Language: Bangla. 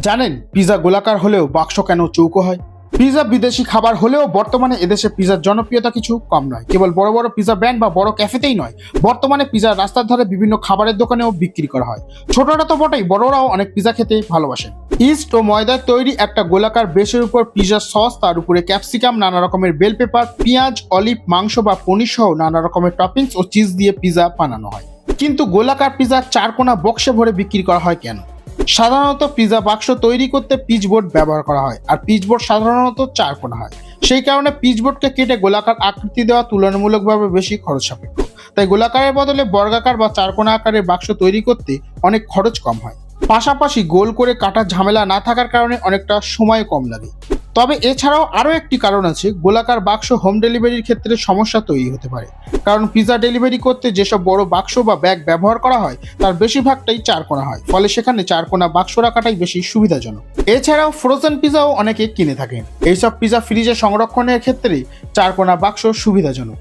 জানেন পিৎজা গোলাকার হলেও বাক্স কেন চৌকো হয়? পিৎজা বিদেশি খাবার হলেও বর্তমানে এদেশে পিৎজার জনপ্রিয়তা কিছু কম নয়। কেবল বড় বড় পিৎজা ব্র্যান্ড বা বড় ক্যাফেতেই নয়, বর্তমানে পিৎজা রাস্তার ধারে বিভিন্ন খাবারের দোকানেও বিক্রি করা হয়। ছোটরা তো বটেই, বড়রাও অনেক পিৎজা খেতে ভালোবাসেন। ইস্ট ও ময়দার তৈরি একটা গোলাকার বেসের উপর পিৎজার সস, তার উপরে ক্যাপসিকাম, নানা রকমের বেল পেপার, পেঁয়াজ, অলিভ, মাংস বা পনির সহ নানা রকমের টপিংস ও চিজ দিয়ে পিৎজা বানানো হয়। কিন্তু গোলাকার পিৎজা চারকোনা বক্সে ভরে বিক্রি করা হয় কেন? সাধারণত পিৎজা বাক্স তৈরি করতে পিচবোর্ড ব্যবহার করা হয়, আর পিচবোর্ড সাধারণত চারকোনা হয়। সেই কারণে পিচবোর্ডকে কেটে গোলাকার আকৃতি দেওয়া তুলনামূলকভাবে বেশি খরচ সাপেক্ষ। তাই গোলাকারের বদলে বর্গাকার বা চারকোনা আকারের বাক্স তৈরি করতে অনেক খরচ কম হয়। পাশাপাশি গোল করে কাটার ঝামেলা না থাকার কারণে অনেকটা সময় কম লাগে। তবে এছাড়াও আরও একটি কারণ আছে, গোলাকার বাক্স হোম ডেলিভারির ক্ষেত্রে সমস্যা তৈরি হতে পারে। কারণ পিৎজা ডেলিভারি করতে যেসব বড় বাক্স বা ব্যাগ ব্যবহার করা হয় তার বেশিরভাগটাই চারকোনা হয়, ফলে সেখানে চারকোনা বাক্স রাখাটাই বেশি সুবিধাজনক। এছাড়াও ফ্রোজেন পিৎজাও অনেকে কিনে থাকেন। এইসব পিৎজা ফ্রিজে সংরক্ষণের ক্ষেত্রে চারকোনা বাক্স সুবিধাজনক।